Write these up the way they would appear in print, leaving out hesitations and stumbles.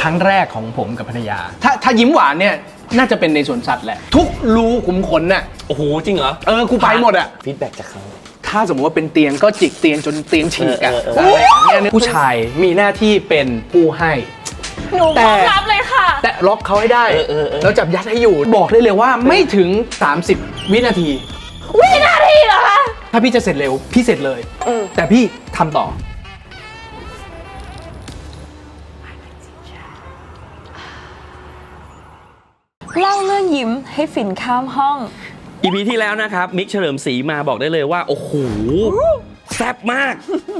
รั้งแรกของผมกับภรรยาถ้ายิ้มหวานเนี่ยน่าจะเป็นในสวนสัตว์แหละทุกรูขุมขนน่ะโอ้โหจริงเหรอกูไปหมดอ่ะฟีดแบ็กจากเขาถ้าสมมติว่าเป็นเตียงก็จิกเตียงจนเตียงฉีกอ่ะเนี่ยผู้ชายมีหน้าที่เป็นผู้ให้หนูพร้อมรับเลยค่ะแต่ล็อกเขาให้ได้แล้วจับยัดให้อยู่บอกได้เลยว่าไม่ถึง30วินาทีเหรอคะถ้าพี่จะเสร็จเร็วพี่เสร็จเลยแต่พี่ทำต่อเล่าเรื่องยิ้มให้ฝิ่นข้ามห้อง EP ที่แล้วนะครับมิกเฉลิมศรีมาบอกได้เลยว่าโอ้โหแซ่บมาก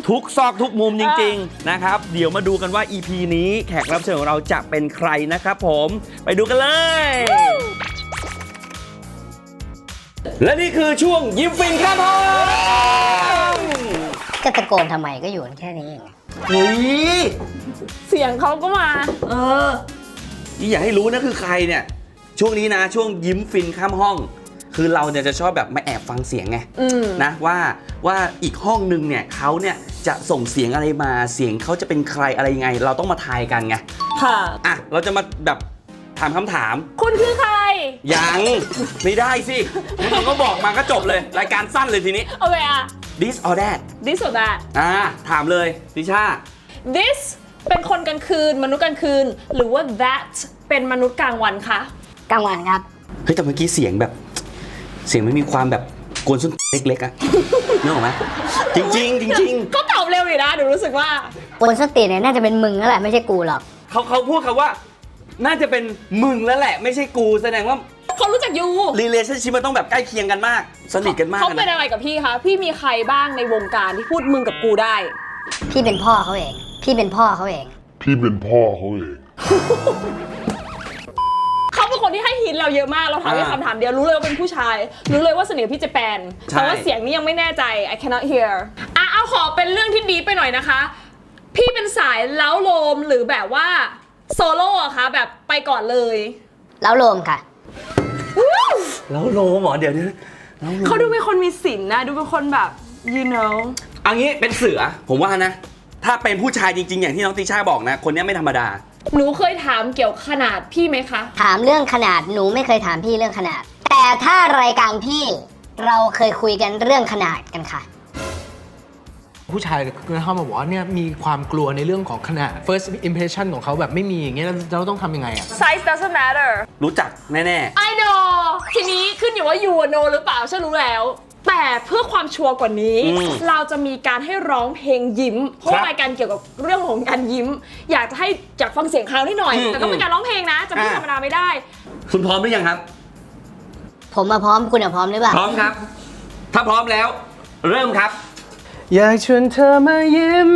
ทุกซอกทุกมุมจริงๆนะครับเดี๋ยวมาดูกันว่า EP นี้แขกรับเชิญของเราจะเป็นใครนะครับผมไปดูกันเลยและนี่คือช่วงยิ้มฟินข้ามห้องก็ตะโกนทำไมก็อยู่แค่นี้เองเฮ้ยเสียงเขาก็มานี่อยากให้รู้นะคือใครเนี่ยช่วงนี้นะช่วงยิ้มฟินข้ามห้องคือเราเนี่ยจะชอบแบบมาแอบฟังเสียงไงนะว่าอีกห้องนึงเนี่ยเขาเนี่ยจะส่งเสียงอะไรมาเสียงเขาจะเป็นใครอะไรยังไงเราต้องมาทายกันไงค่ะอ่ะเราจะมาแบบถามคำถามคุณคือใครยังไม่ได้สิคุณก็บอกมาก็จบเลยรายการสั้นเลยทีนี้โอเคอะ this or that this or that ถามเลยติช่า this เป็นคนกลางคืนมนุษย์กลางคืนหรือว่า that เป็นมนุษย์กลางวันคะกลางวันครับเฮ้ยแต่เมื่อกี้เสียงแบบเสียงไม่มีความแบบกวนส้นเล็กๆอะนึกออกไหมจริงก็ตอบเร็วอยู่นะหนูรู้สึกว่าก วนส้นตีนเนี่ยน่าจะเป็นมึงนั่นแหละไม่ใช่กูหรอกเขาพูดคำว่าน่าจะเป็นมึงแล้วแหละไม่ใช่กูแสดงว่าเขารู้จักยูrelationship มันต้องแบบใกล้เคียงกันมากสนิทกันมากเขาเป็นอะไรกับพี่คะพี่มีใครบ้างในวงการที่พูดมึงกับกูได้พี่เป็นพ่อเขาเองพี่เป็นพ่อเขาเองเขาเป็นคนที่ให้หินเราเยอะมากเราถามแค่คำถามเดียวรู้เลยว่าเป็นผู้ชายรู้เลยว่าสนิทกับพี่เจแปนแต่ว่าเสียงนี้ยังไม่แน่ใจ I cannot hear เอาขอเป็นเรื่องที่ดีไปหน่อยนะคะพี่เป็นสายเล้าโลมหรือแบบว่าโซโล่อะคะแบบไปก่อนเลยเล้าโลมค่ะเล้าโลมเหรอเดี๋ยวเขาดูเป็นคนมีศีลนะดูเป็นคนแบบ you know อันนี้เป็นเสือผมว่านะถ้าเป็นผู้ชายจริงๆอย่างที่น้องติช่าบอกนะคนนี้ไม่ธรรมดาหนูเคยถามเกี่ยวขนาดพี่ไหมคะถามเรื่องขนาดหนูไม่เคยถามพี่เรื่องขนาดแต่ถ้ารายการพี่เราเคยคุยกันเรื่องขนาดกันค่ะผู้ชายเข้ามาบอกว่าเนี่ยมีความกลัวในเรื่องของขนาด first impression ของเขาแบบไม่มีอย่างเงี้ยเราต้องทำยังไงอะ size doesn't matter รู้จักแน่ๆ I know ทีนี้ขึ้นอยู่ว่า you know หรือเปล่าฉันรู้แล้วแต่เพื่อความชัวร์กว่านี้เราจะมีการให้ร้องเพลงยิ้มเพราะรายการเกี่ยวกับเรื่องของการยิ้มอยากฟังเสียงเขานิดหน่อยแต่ต้องเป็นการร้องเพลงนะจะไม่ธรรมดาไม่ได้คุณพร้อมหรือยังครับผมมาพร้อมคุณพร้อมหรือเปล่าพร้อมครับถ้าพร้อมแล้วเริ่มครับอยากชวนเธอมายิ้ม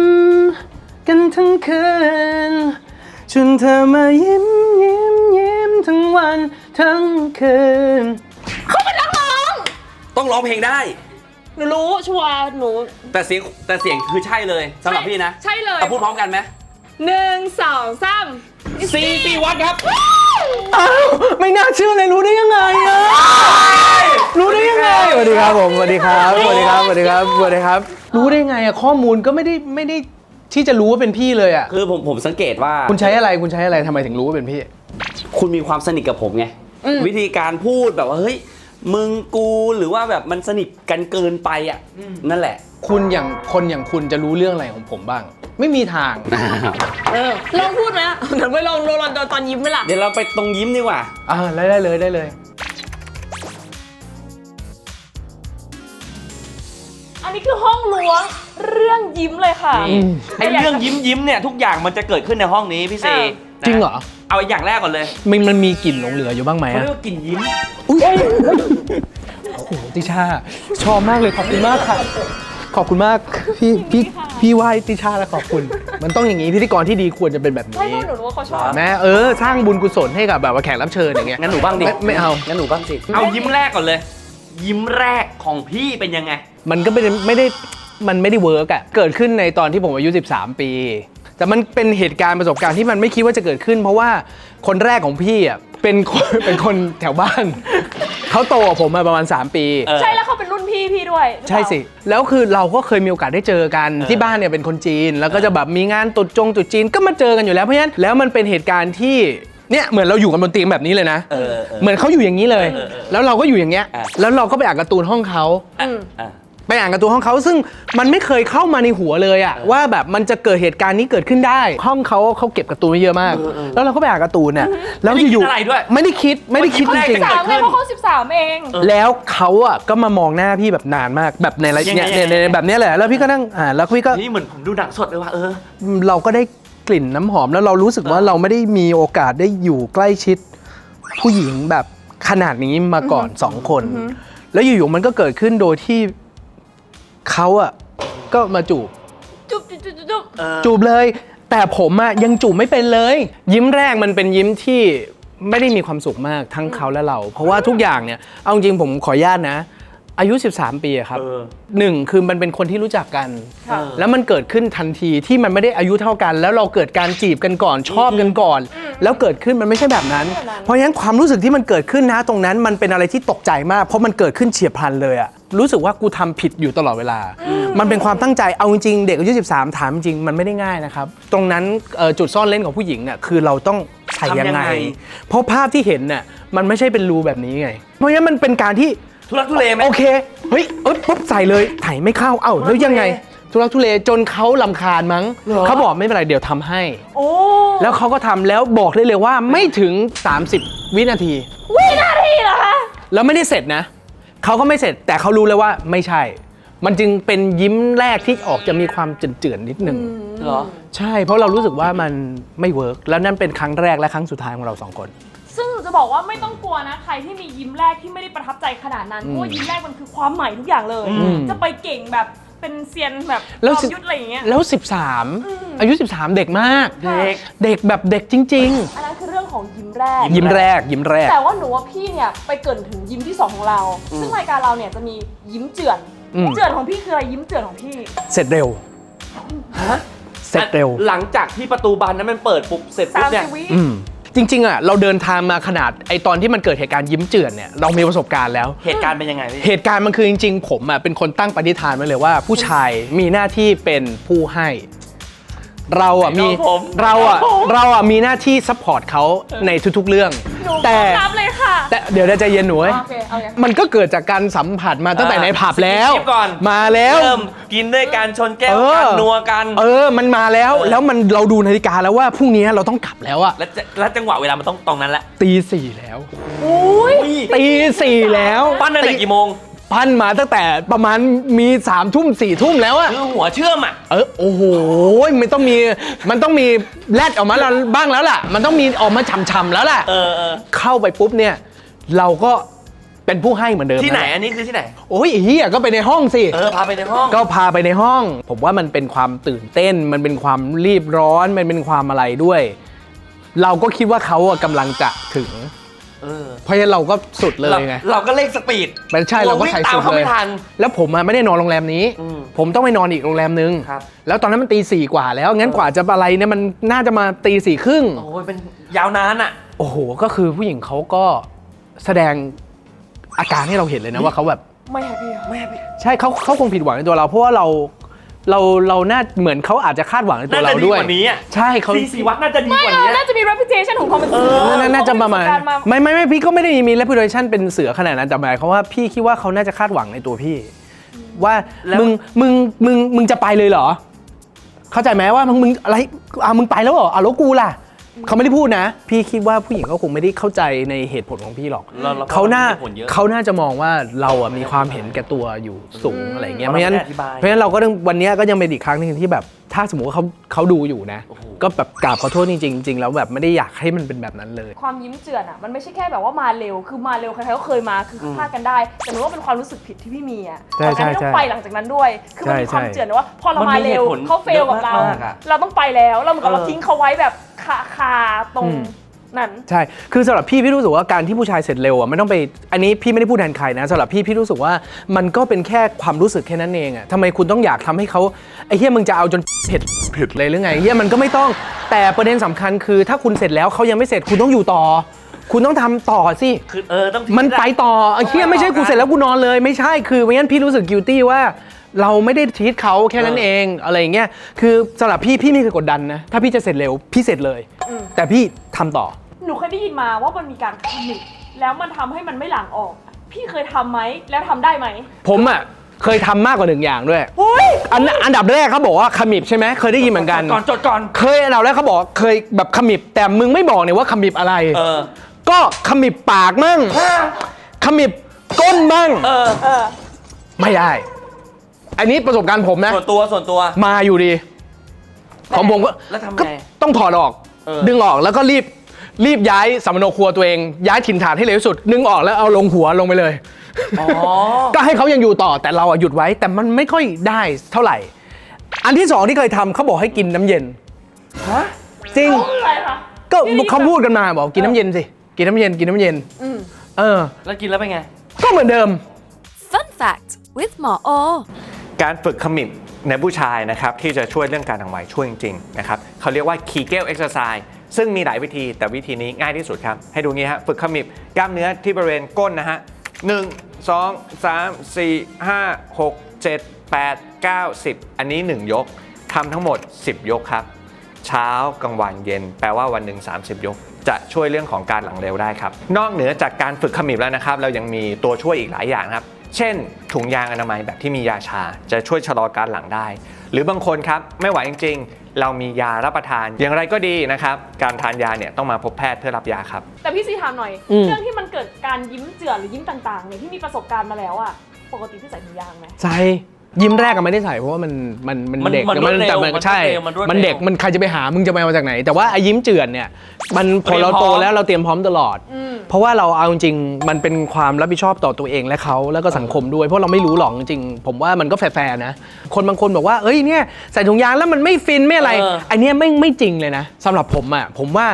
กันทั้งคืนชวนเธอมายิ้มทั้งวันทั้งคืนเขาเป็นนักร้องต้องร้องเพลงได้หนูรู้ชัวร์หนูแต่เสียงคือใช่เลยสำหรับพี่นะใช่เลยพูดพร้อมกันไหม1 2 3 4 วัดครับอ้าวไม่น่าเชื่อเลยรู้ได้ยังไงอะรู้ได้ยังไงสวัสดีครับผมสวัสดีครับรู้ได้ไงอะข้อมูลก็ไม่ได้ที่จะรู้ว่าเป็นพี่เลยอะคือผมสังเกตว่าคุณใช้อะไรทำไมถึงรู้ว่าเป็นพี่คุณมีความสนิทกับผมไงวิธีการพูดแบบว่าเฮ้ยมึงกูหรือว่าแบบมันสนิทกันเกินไปอ่ะนั่นแหละคนอย่างคุณจะรู้เรื่องอะไรของผมบ้างไม่มีทางลองพูดไหมเดี๋ยวไปลองตอนยิ้มไหมล่ะเดี๋ยวเราไปตรงยิ้มดีกว่าได้เลยอันนี้คือห้องล้วงเรื่องยิ้มเลยค่ะไอเรื่องยิ้มเนี่ยทุกอย่างมันจะเกิดขึ้นในห้องนี้พี่เซจริงเหรอเอาอย่างแรกก่อนเลยมันมีกลิ่นหลงเหลืออยู่บ้างไหมเขาเรียกว่ากลิ่นยิ้มโอ้โหติช่าชอบมากเลยขอบคุณมากค่ะขอบคุณมากพี่ไหว้ติช่าและขอบคุณมันต้องอย่างนี้พิธีกรที่ดีควรจะเป็นแบบนี้ใช่หนูรู้ว่าเขาชอบแม่สร้างบุญกุศลให้กับแบบว่าแขกรับเชิญอย่างเงี้ยงั้นหนูบ้างดิไม่เอางั้นหนูบ้างสิเอายิ้มแรกก่อนเลยยิ้มแรกของพี่เป็นยังไงมันก็ไม่ได้เวิร์กอะเกิดขึ้นในตอนที่ผมอายุ13 ปีแต่มันเป็นเหตุการณ์ประสบการณ์ที่มันไม่คิดว่าจะเกิดขึ้นเพราะว่าคนแรกของพี่อ่ะเป็นคนแถวบ้านเขาโตกว่าผมมาประมาณ3 ปีใช่แล้วเขาเป็นรุ่นพี่ พี่ด้วยหรือเปล่า ใช่สิแล้วคือเราก็เคยมีโอกาสได้เจอกันที่บ้านเนี่ยเป็นคนจีนแล้วก็จะแบบมีงานตรุษจีนก็มาเจอกันอยู่แล้วเพราะฉะนั้นแล้วมันเป็นเหตุการณ์ที่เนี่ยเหมือนเราอยู่กันบนเตียงแบบนี้เลยนะเหมือนเขาอยู่อย่างนี้เลยแล้วเราก็อยู่อย่างเงี้ยแล้วเราก็ไปอ่านการ์ตูนห้องเขาไปอ่านการ์ตูนห้องเขาซึ่งมันไม่เคยเข้ามาในหัวเลยอะว่าแบบมันจะเกิดเหตุการณ์นี้เกิดขึ้นได้ห้องเขาเก็บการ์ตูนไว้เยอะมากแล้วเราก็ไปอ่านการ์ตูนเนี่ยแล้วอยู่ๆไม่ได้คิดจริง 13ไงเพราะเขา13เอง ๆแล้วเขาอะก็มามองหน้าพี่แบบนานมากแบบในอะไรเนี่ยแบบนี้แหละแล้วพี่ก็นั่งแล้วพี่ก็ นี่เหมือนผมดูหนังสดเลยว่าเราก็ได้กลิ่นน้ำหอมแล้วเรารู้สึกว่าเราไม่ได้มีโอกาสได้อยู่ใกล้ชิดผู้หญิงแบบขนาดนี้มาก่อน2 คนแล้วอยู่ๆมันก็เกิดขึ้นโดยที่เขาอะก็มาจูบเลยแต่ผมอะยังจูบไม่เป็นเลยยิ้มแรกมันเป็นยิ้มที่ไม่ได้มีความสุขมากทั้งเขาและเราเพราะว่าทุกอย่างเนี่ยเอาจริงผมขออนุญาตนะอายุ13 ปีอะครับ1คือมันเป็นคนที่รู้จักกันแล้วมันเกิดขึ้นทันทีที่มันไม่ได้อายุเท่ากันแล้วเราเกิดการจีบกันก่อนชอบกันก่อนแล้วเกิดขึ้นมันไม่ใช่แบบนั้นเพราะฉะนั้นความรู้สึกที่มันเกิดขึ้นนะตรงนั้นมันเป็นอะไรที่ตกใจมากเพราะมันเกิดขึ้นเฉียบพลันเลยอะรู้สึกว่ากูทำผิดอยู่ตลอดเวลามันเป็นความตั้งใจเอาจริงเด็กอายุ13ถามจริงมันไม่ได้ง่ายนะครับตรงนั้นจุดซ่อนเล่นของผู้หญิงเนี่ยคือเราต้องใส่ยังไงเพราะภาพที่เห็นเนี่ยมันไม่ใช่เป็นรูแบบนี้ไงเพราะฉะนั้นมันเป็นการที่ทุลักทุเลไหมโอเคเฮ้ยปุ๊บใส่เลยถ่ายไม่เข้าแล้วยังไงทุลักทุเลจนเขารำคาญมั้งเขาบอกไม่เป็นไรเดี๋ยวทำให้แล้วเขาก็ทำแล้วบอกได้เลยว่าไม่ถึง30 วินาทีเหรอคะแล้วไม่ได้เสร็จนะเขาก็ไม่เสร็จแต่เขารู้เลยว่าไม่ใช่มันจึงเป็นยิ้มแรกที่ออกจะมีความเจือนๆนิดนึงเหรอใช่เพราะเรารู้สึกว่ามันไม่เวิร์กแล้วนั่นเป็นครั้งแรกและครั้งสุดท้ายของเรา2 คนซึ่งจะบอกว่าไม่ต้องกลัวนะใครที่มียิ้มแรกที่ไม่ได้ประทับใจขนาดนั้นเพราะว่ายิ้มแรกมันคือความใหม่ทุกอย่างเลยจะไปเก่งแบบเป็นเซียนแบบจอมยุทธอะไรอย่างเงี้ยแล้ว13อายุ13เด็กมากเด็กแบบเด็กจริงๆอันนั้นคือเรื่องของยิ้มแรกแต่ว่าหนูว่าพี่เนี่ยไปเกินถึงยิ้มที่2ของเราซึ่งรายการเราเนี่ยจะมียิ้มเจือนของพี่คืออะไรยิ้มเจือนของพี่เสร็จเร็วเสร็จเร็วหลังจากที่ประตูบานนั้นมันเปิดปุ๊บเสร็จปุ๊บเนี่ยจริงๆอ่ะเราเดินทางมาขนาดไอตอนที่มันเกิดเหตุการณ์ยิ้มเจือนเนี่ยเรามีประสบการณ์แล้วเหตุการณ์เป็นยังไงพี่เหตุการณ์มันคือจริงๆผมอ่ะเป็นคนตั้งปณิธานไว้เลยว่าผู้ชายมีหน้าที่เป็นผู้ให้เราอ่ะมีหน้าที่ซัพพอร์ตเขาในทุกๆเรื่องแต่รับเลยค่ะแต่เดี๋ยวใจเย็นหนูมันก็เกิดจากการสัมผัสมาตั้งแต่ในผับแล้วมาแล้วเริ่มกินด้วยการชนแก้วกันนัวกันมันมาแล้วมันเราดูนาฬิกาแล้วว่าพรุ่งนี้เราต้องกลับแล้วอะแล้วจังหวะเวลามันต้องตรงนั้นแหละตี 4แล้วตี 4แล้วปั้นตั้งแต่กี่โมงปั้นมาตั้งแต่ประมาณมี 3 ทุ่ม 4 ทุ่มแล้วอะคือหัวเชื่อมอะโอ้โหมันต้องมีแรดออกมาบ้างแล้วล่ะมันต้องมีออกมาฉ่ำๆแล้วล่ะเข้าไปปุ๊บเนี่ยเราก็เป็นผู้ให้เหมือนเดิมที่ไหนอันนี้คือที่ไหนโอ้ยเฮียก็ไปในห้องสิพาไปในห้องก็พาไปในห้องผมว่ามันเป็นความตื่นเต้นมันเป็นความรีบร้อนมันเป็นความอะไรด้วยเราก็คิดว่าเขากำลังจะถึงเพราะฉะนั้นเราก็สุดเลยไงเราก็เร่งสปีดไม่ใช่เราก็ใส่สุดเลยแล้วผมไม่ได้นอนโรงแรมนี้ผมต้องไปนอนอีกโรงแรมนึงแล้วตอนนั้นมันตี 4กว่าแล้วงั้นกว่าจะอะไรเนี่ยมันน่าจะมาตี 4 ครึ่งโอ้ยเป็นยาวนานอ่ะโอ้โหก็คือผู้หญิงเขาก็แสดงอาการให้เราเห็นเลยนะว่าเขาแบบไม่แฮปปี้ใช่เขาคงผิดหวังในตัวเราเพราะว่าเราน่าเหมือนเขาอาจจะคาดหวังในตัวเราด้วยใช่เขา4 วัดน่าจะดีกว่านี้น่าจะมี reputation ของความเป็นเสือน่าจะประมาณไม่พี่ก็ไม่ได้มี reputation เป็นเสือขนาดนั้นแต่หมายความว่าพี่คิดว่าเขาน่าจะคาดหวังในตัวพี่ว่ามึงจะไปเลยเหรอเข้าใจไหมว่ามึงอะไรมึงไปแล้วเหรอแล้วกูล่ะเขาไม่ได้พูดนะพี่คิดว่าผู้หญิงเขาคงไม่ได้เข้าใจในเหตุผลของพี่หรอกเขาน่าจะมองว่าเราอ่ะมีความเห็นแก่ตัวอยู่สูงอะไรเงี้ยเพราะฉะนั้นเราก็วันนี้ก็ยังเป็นอีกครั้งนึงที่แบบถ้าสมมติว่าเขาดูอยู่นะก็แบบกราบขอโทษจริงๆแล้วแบบไม่ได้อยากให้มันเป็นแบบนั้นเลยความยิ้มเจือนอ่ะมันไม่ใช่แค่แบบว่ามาเร็วคือมาเร็วใครๆก็เคยมาคือพลาดกันได้แต่หนูว่าเป็นความรู้สึกผิดที่พี่มีอ่ะตอนนั้นต้องไปหลังจากนั้นด้วยคือมันมีความเจือนนะว่าพอเรามาเร็วเขาเฟลกับเราต้องไปแล้วเราเหมือนกับเราทิ้งเขาไว้แบบคาตรงนั้นใช่คือสำหรับพี่รู้สึกว่าการที่ผู้ชายเสร็จเร็วอ่ะไม่ต้องไปอันนี้พี่ไม่ได้พูดแทนใครนะสำหรับพี่รู้สึกว่ามันก็เป็นแค่ความรู้สึกแค่นั้นเองอ่ะทำไมคุณต้องอยากทำให้เขาไอ้เหี้ยมึงจะเอาจนเผ็ดเลยหรือไงเหี้ยมันก็ไม่ต้องแต่ประเด็นสำคัญคือถ้าคุณเสร็จแล้วเขายังไม่เสร็จคุณต้องอยู่ต่อ คุณต้องทำต่อสิ คือต้อง มันไปต่อไอ้เหี้ยไม่ใช่กูเสร็จแล้วกูนอนเลยไม่ใช่คือไม่งั้นพี่รู้สึก guilty ว่าเราไม่ได้ทีทเขาแค่นั้นเองอะไรอย่างเงี้ยคือสำหรับพี่ไม่เคยกดดันนะถ้าพี่จะเสร็จเร็วพี่เสร็จเลยแต่พี่ทำต่อหนูเคยได้ยินมาว่ามันมีการคอมมิตแล้วมันทำให้มันไม่หลังออกพี่เคยทำไหมแล้วทำได้ไหมผมอ่ะเคยทำมากกว่า1อย่างด้วยอันดับแรกเขาบอกว่าขมิบใช่ไหมเคยได้ยินเหมือนกันจดก่อนเคยอันดับแรกเขาบอกเคยแบบขมิบแต่มึงไม่บอกเนี่ยว่าขมิบอะไรก็ขมิบปากมั่งขมิบก้นมั่งไม่ได้อันนี้ประสบการณ์ผมนะส่วนตัวมาอยู่ดีของผมก็ แล้วทำไงต้องถอดออกดึงออกแล้วก็รีบย้ายสัมมโนครัวตัวเองย้ายถิ่นฐานให้เร็วที่สุดดึงออกแล้วเอาลงหัวลงไปเลยก็ให้เขายังอยู่ต่อแต่เราหยุดไว้แต่มันไม่ค่อยได้เท่าไหร่อันที่2ที่เคยทำเขาบอกให้กินน้ำเย็นจริงก็เขาพูดกันมาบอกกินน้ำเย็นสิกินน้ำเย็นแล้วกินแล้วเป็นไงก็เหมือนเดิม Fun fact with หมอโอการฝึกขมิบในผู้ชายนะครับที่จะช่วยเรื่องการทางไหวช่วยจริงๆนะครับเขาเรียกว่า Kegel exercise ซึ่งมีหลายวิธีแต่วิธีนี้ง่ายที่สุดครับให้ดูงี้ฮะฝึกขมิบกล้ามเนื้อที่บริเวณก้นนะฮะ1 2 3 4 5 6 7 8 9 10อันนี้1ยกทำทั้งหมด10ยกครับเช้ากลางวันเย็นแปลว่าวันหนึ่ง30ยกจะช่วยเรื่องของการหลังเร็วได้ครับนอกเหนือจากการฝึกขมิบแล้วนะครับเรายังมีตัวช่วยอีกหลายอย่างครับเช่นถุงยางอนามัยแบบที่มียาชาจะช่วยชะลอการหลังได้หรือบางคนครับไม่ไหวจริงๆเรามียารับประทานอย่างไรก็ดีนะครับการทานยาเนี่ยต้องมาพบแพทย์เพื่อรับยาครับแต่พี่ซีถามหน่อยเรื่องที่มันเกิดการยิ้มเจือนหรือยิ้มต่างๆเนี่ยที่มีประสบการณ์มาแล้วอะปกติพี่ใส่ถุงยางไหมใส่ยิ้มแรกก็ไม่ได้ใส่เพราะว่ามันเด็กแต่มันใช่มันเด็กมันใครจะไปหามึงจะไปมาจากไหนแต่ว่าไอ้ยิ้มเจือนเนี่ยมันพอเราโตแล้วเราเตรียมพร้อมตลอดเพราะว่าเราเอาจริงมันเป็นความรับผิดชอบต่อตัวเองและเขาแล้วก็สังคมด้วยเพราะเราไม่รู้หรอกจริงผมว่ามันก็แฟร์นะคนบางคนบอกว่าเอ้ยเนี่ยใส่ถุงยางแล้วมันไม่ฟินไม่อะไรไอ้นี่ไม่จริงเลยนะสำหรับผมอ่ะผมว่า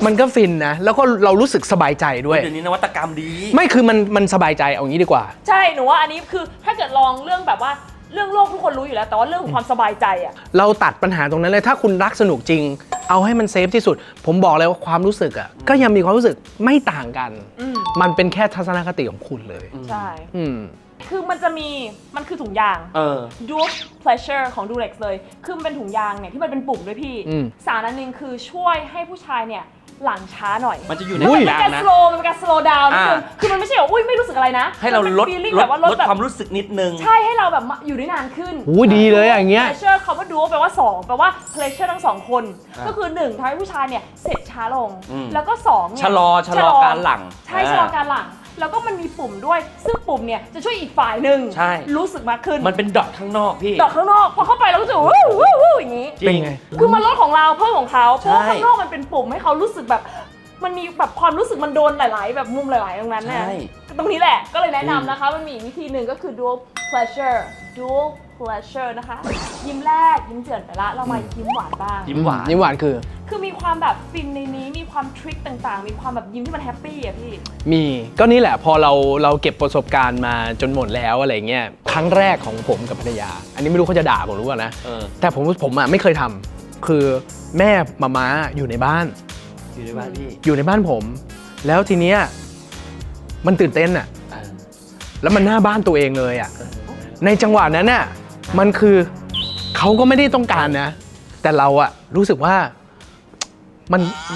มันก็ฟินนะแล้วก็เรารู้สึกสบายใจด้วยเดี๋ยวนี้นวัตกรรมดีไม่คือมันสบายใจเอางี้ดีกว่าใช่หนูว่าอันนี้คือถ้าเกิดลองเรื่องแบบว่าเรื่องโลกทุกคนรู้อยู่แล้วแต่ว่าเรื่องความสบายใจอะเราตัดปัญหาตรงนั้นเลยถ้าคุณรักสนุกจริงเอาให้มันเซฟที่สุดผมบอกเลยว่าความรู้สึกอะก็ยังมีความรู้สึกไม่ต่างกันมันเป็นแค่ทัศนคติของคุณเลยใช่คือมันคือถุงยางDurex Pleasure ของ Durex เลยคือมันเป็นถุงยางเนี่ยที่มันเป็นปุ่มด้วยพี่สารอันนึงคือช่วยให้ผู้ชายเนี่ยหลังช้าหน่อยมันจะอยู่ในถุงยางนะมันเป็นการ slow down นิดนึงคือมันไม่ใช่แบบอุ้ยไม่รู้สึกอะไรนะให้เราลดความรู้สึกนิดนึงใช่ให้เราแบบอยู่ได้นานขึ้นดีเลยอย่างเงี้ย pleasure คำว่า duo แปลว่า2แปลว่า pleasure ทั้ง2คนก็คือ1ทำให้ผู้ชายเนี่ยเสร็จช้าลงแล้วก็2เนี่ยชะลอการหลังใช่ชะลอการหลังแล้วก็มันมีปุ่มด้วยซึ่งปุ่มเนี่ยจะช่วยอีกฝ่ายหนึ่งรู้สึกมากขึ้นมันเป็นดอทข้างนอกพี่ดอทข้างนอกพอเข้าไปเราก็จะวู้อย่างนี้เป็นไงคือมันลดของเราเพิ่มของเขาเพราะข้างนอกมันเป็นปุ่มให้เขารู้สึกแบบมันมีแบบความรู้สึกมันโดนหลายๆแบบมุมหลายๆตรงนั้นเนี่ยตรงนี้แหละก็เลยแนะนำนะคะมันมีวิธีหนึ่งก็คือ dual pleasure นะคะยิ้มแรกยิ้มเจือนไปละเรามายิ้มหวานบ้างยิ้มหวานคือมีความแบบฟินในนี้มีความทริคต่างๆมีความแบบยิ้มที่มันแฮปปี้อะพี่มีก็นี่แหละพอเราเก็บประสบการณ์มาจนหมดแล้วอะไรเงี้ยครั้งแรกของผมกับภรรยาอันนี้ไม่รู้เขาจะด่าผมรู้ป่ะนะแต่ผมอ่ะไม่เคยทำคือแม่ม้าอยู่ในบ้านพี่อยู่ในบ้านผมแล้วทีเนี้ยมันตื่นเต้นอ่ะแล้วมันหน้าบ้านตัวเองเลยอ่ะในจังหวะนั้นน่ะมันคือเขาก็ไม่ได้ต้องการนะแต่เราอ่ะรู้สึกว่า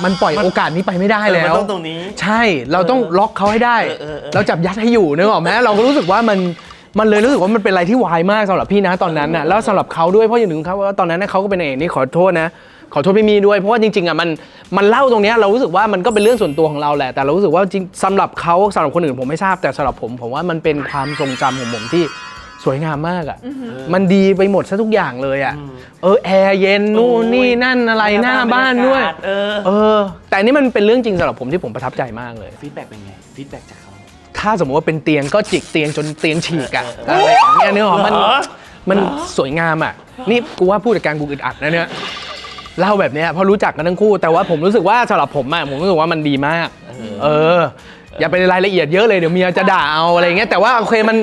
มันปล่อยโอกาสนี้ไปไม่ได้แล้วตรงนี้ใช่เราต้องล็อกเขาให้ได้เราจับยัดให้อยู่นึกออกไหมเราก็รู้สึกว่ามันเลยรู้สึกว่ามันเป็นอะไรที่วายมากสำหรับพี่นะตอนนั้นน่ะแล้วสำหรับเขาด้วยเพราะอย่างหนึ่งครับว่าตอนนั้นเขาก็เป็นเองนี่ขอโทษนะขอโทษพี่มีด้วยเพราะว่าจริงๆอ่ะมันเล่าตรงนี้เรารู้สึกว่ามันก็เป็นเรื่องส่วนตัวของเราแหละแต่เรารู้สึกว่าจริงสำหรับเขาสำหรับคนอื่นผมไม่ทราบแต่สำหรับผมว่ามันเป็นความทรงจำของผมที่สวยงามมากอ่ะมันดีไปหมดซะทุกอย่างเลยอ่ะแอร์เย็นนู่นนี่นั่นอะไรหน้าบ้านด้วยแต่นี่มันเป็นเรื่องจริงสำหรับผมที่ผมประทับใจมากเลยฟีดแบ็กเป็นไงฟีดแบ็กจากเขาถ้าสมมติว่าเป็นเตียงก็จิกเตียงจนเตียงฉีกอ่ะอะไรอย่างเงี้ยเนื้อมันสวยงามอ่ะนี่กูว่าผู้จัดการกูอึดอัดนะเนี่ยเล่าแบบนี้เพราะรู้จักกันทั้งคู่แต่ว่าผมรู้สึกว่าสำหรับผมรู้สึกว่ามันดีมากอย่าไปรายละเอียดเยอะเลยเดี๋ยวเมียจะด่าเอาอะไรเงี้ยแต่ว่าโอเคมัน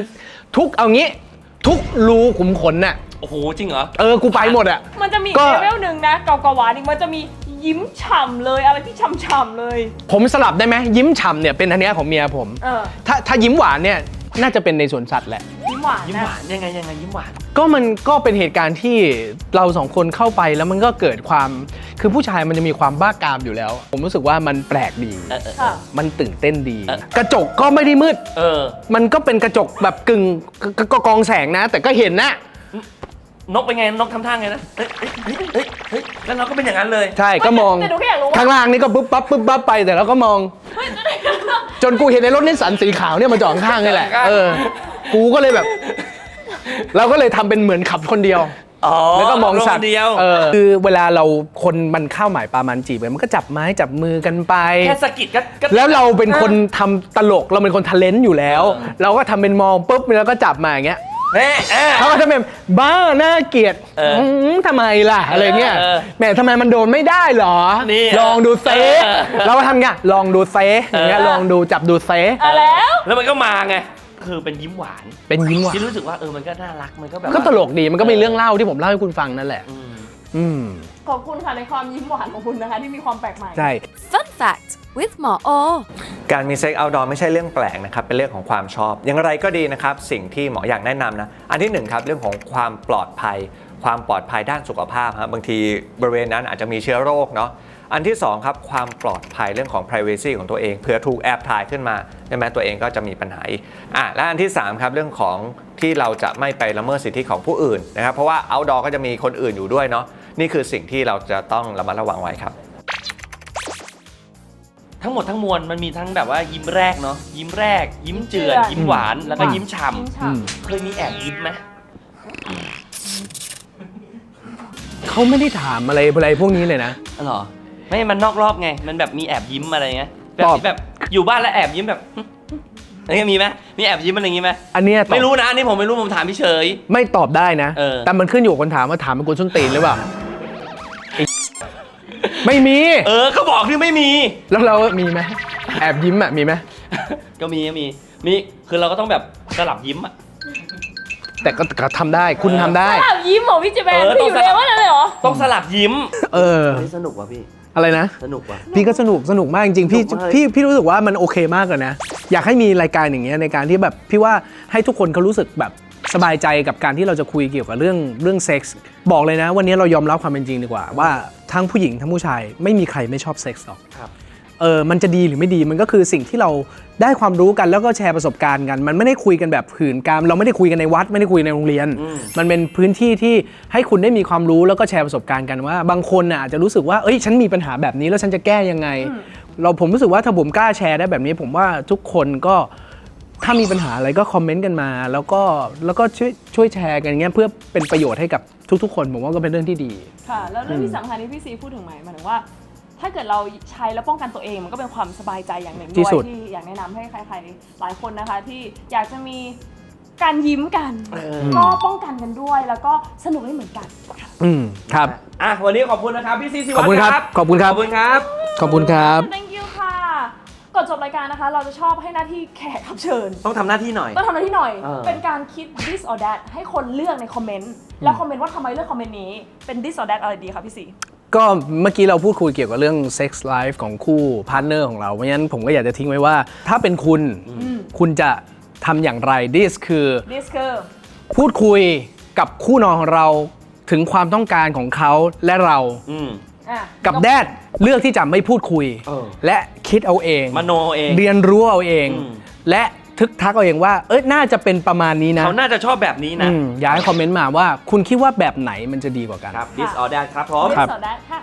ทุกเอางี้ทุกรูขุมขนน่ะโอ้โหจริงเหรอกูไปหมดอ่ะมันจะมีเลเวลหนึ่งนะเกาหวานอีกมันจะมี ยิ้มฉ่ำเลยอะไรที่ฉ่ำๆเลย ผมสลับได้ไหมยิ้มฉ่ำเนี่ยเป็นอันเนี้ยของเมียผม ถ้ายิ้มหวานเนี่ยน่าจะเป็นในสวนสัตว์แหละ ยิ้มหวาน ยิ้มหวานยังไงยิ้มหวาน ก็มันก็เป็นเหตุการณ์ที่เราสองคนเข้าไปแล้วมันก็เกิดความคือผู้ชายมันจะมีความบ้ากามอยู่แล้ว ผมรู้สึกว่ามันแปลกดี ค่ะ มันตื่นเต้นดี กระจกก็ไม่ได้มืดมันก็เป็นกระจกแบบกึ่งกองแสงนะ แต่ก็เห็นนะ นกเป็นไงนกทำท่าไงนะเฮ้ยแล้วเราก็เป็นอย่างนั้นเลยใช่ก็มอง แต่หนูก็อยากรู้ว่า ข้างล่างนี่ก็ปุ๊บปั๊บไปแต่เราก็มอง จนกูเห็นในรถนิสสันสีขาวเนี่ยมาจอดข้างนี่แหละกูก็เลยแบบ เราก็เลยทำเป็นเหมือนขับคนเดียวแล้วก็มองสัตว์คือเวลาเราคนมันเข้าหมายปลามันจีบมันก็จับไม้จับมือกันไปแค่สะกิดก็แล้วเราเป็นคนทำตลกเราเป็นคนทะเลนต์อยู่แล้ว เราก็ทำเป็นมองปุ๊บแล้วก็จับมาอย่างเงี้ยเขาก็ทำเป็นบ้าน่าเกลียดทำไมล่ะอะไรเงี้ยแหมทำไมมันโดนไม่ได้หรอลองดูเซเราก็ทำเงี้ยลองดูเซอย่างเงี้ยลองดูจับดูเซแล้วมันก็มาไงคือเป็นยิ้มหวาน เป็นยิ้มหวานที่รู้สึกว่ามันก็น่ารักมันก็แบบก็ตลกดีมันก็มีเรื่องเล่าที่ผมเล่าให้คุณฟังนั่นแหละขอบคุณค่ะในความยิ้มหวานของคุณนะคะที่มีความแปลกใหม่ใช่ Fun fact with หมอโอการมีเซ็กเอาท์ดอร์ไม่ใช่เรื่องแปลกนะครับเป็นเรื่องของความชอบอย่างไรก็ดีนะครับสิ่งที่หมออยากแนะนำนะอันที่หนึ่งครับเรื่องของความปลอดภัยด้านสุขภาพครับบางทีบริเวณนั้นอาจจะมีเชื้อโรคเนาะอันที่2ครับความปลอดภัยเรื่องของ privacy ของตัวเองเผื่อถูกแอบถ่ายขึ้นมาใช่ไหมตัวเองก็จะมีปัญหาและอันที่3ครับเรื่องของที่เราจะไม่ไปละเมิดสิทธิของผู้อื่นนะครับเพราะว่า outdoor ก็จะมีคนอื่นอยู่ด้วยเนาะนี่คือสิ่งที่เราจะต้องระมัดระวังไว้ครับทั้งหมดทั้งมวลมันมีทั้งแบบว่ายิ้มแรกเนาะยิ้มแรกยิ้มเจือนยิ้มหวานแล้วก็ยิ้มฉ่ำเคยมีแอบยิ้มไหมเขาไม่ได้ถามอะไรพวกนี้เลยนะหรอไม่มันนอกรอบไงมันแบบมีแอบยิ้มอะไรเงี้ยแบบอยู่บ้านแล้วแอบยิ้มแบบอะไรมีไหมมีแอบยิ้มอะไรอย่างงี้ไหมอันนี้ไม่รู้นะอันนี้ผมไม่รู้ผมถามพี่เฉยไม่ตอบได้นะแต่มันขึ้นอยู่กับคนถามว่าถามเป็นคนส้นตีนหรือเปล่าไม่มีก็บอกที่ไม่มีแล้วเรามีไหมแอบยิ้มมีไหมก็มีคือเราก็ต้องแบบสลับยิ้มแต่ก็ทำได้คุณทำได้สลับยิ้มของพี่เจแปนพี่อยู่เลยว่าอะไรหรอต้องสลับยิ้มสนุกว่ะพี่อะไรนะสนุกว่ะพี่ก็สนุกมากจริงๆพี่รู้สึกว่ามันโอเคมากเลยนะอยากให้มีรายการอย่างเงี้ยในการที่แบบพี่ว่าให้ทุกคนเขารู้สึกแบบสบายใจกับการที่เราจะคุยเกี่ยวกับเรื่องเซ็กส์บอกเลยนะวันนี้เรายอมรับความเป็นจริงดีกว่าว่าทั้งผู้หญิงทั้งผู้ชายไม่มีใครไม่ชอบเซ็กส์หรอกมันจะดีหรือไม่ดีมันก็คือสิ่งที่เราได้ความรู้กันแล้วก็แชร์ประสบการณ์กันมันไม่ได้คุยกันแบบหื่นกามเราไม่ได้คุยกันในวัดไม่ได้คุยในโรงเรียนมันเป็นพื้นที่ที่ให้คุณได้มีความรู้แล้วก็แชร์ประสบการณ์กันว่าบางคนอาจจะรู้สึกว่าฉันมีปัญหาแบบนี้แล้วฉันจะแก้ยังไงผมรู้สึกว่าถ้าผมกล้าแชร์ได้แบบนี้ผมว่าทุกคนก็ถ้ามีปัญหาอะไรก็คอมเมนต์กันมาแล้วก็ช่วยแชร์กันเงี้ยเพื่อเป็นประโยชน์ให้กับทุกๆคนผมว่าก็เป็นเรื่องที่ดีค่ะแล้วเรื่องที่สำคัญที่พี่ซีพูดถึงหมายถึงว่าถ้าเกิดเราใช้แล้วป้องกันตัวเองมันก็เป็นความสบายใจอย่างหนึ่งด้วยที่อยากแนะนำให้ใครๆหลายคนนะคะที่อยากจะมีการยิ้มกันก็ป้องกันกันด้วยแล้วก็สนุกได้เหมือนกันครับวันนี้ขอบคุณนะครับพี่ซีซีวัฒน์ขอบคุณครับขอบคุณครับ thank you ค่ะก่อนจบรายการนะคะเราจะชอบให้หน้าที่แขกรับเชิญต้องทำหน้าที่หน่อยเป็นการคิด this or that ให้คนเลือกในคอมเมนต์แล้วคอมเมนต์ว่าทำไมเลือกคอมเมนต์นี้เป็น this or that อะไรดีคะพี่ซีก็เมื่อกี้เราพูดคุยเกี่ยวกับเรื่อง sex life ของคู่พาร์ทเนอร์ของเราเพราะฉะนั้นผมก็อยากจะทิ้งไว้ว่าถ้าเป็นคุณจะทำอย่างไร this คือพูดคุยกับคู่นอนของเราถึงความต้องการของเขาและเรากับแดดเลือกที่จะไม่พูดคุยและคิดเอาเองมโนเองเรียนรู้เอาเองและทึกทักเอาเองว่าน่าจะเป็นประมาณนี้นะเขาน่าจะชอบแบบนี้นะอยากให้คอมเมนต์มาว่าคุณคิดว่าแบบไหนมันจะดีกว่ากันครับ this or that ครับผม this or that ค่ะ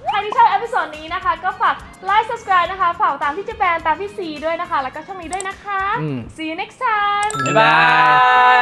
ใครที่ชอบเอพิโซดนี้นะคะก็ฝากไลค์ subscribe นะคะฝากตามพี่เจแปนตามพี่ซีด้วยนะคะแล้วก็ช่องนี้ด้วยนะคะ See you next time บ๊ายบาย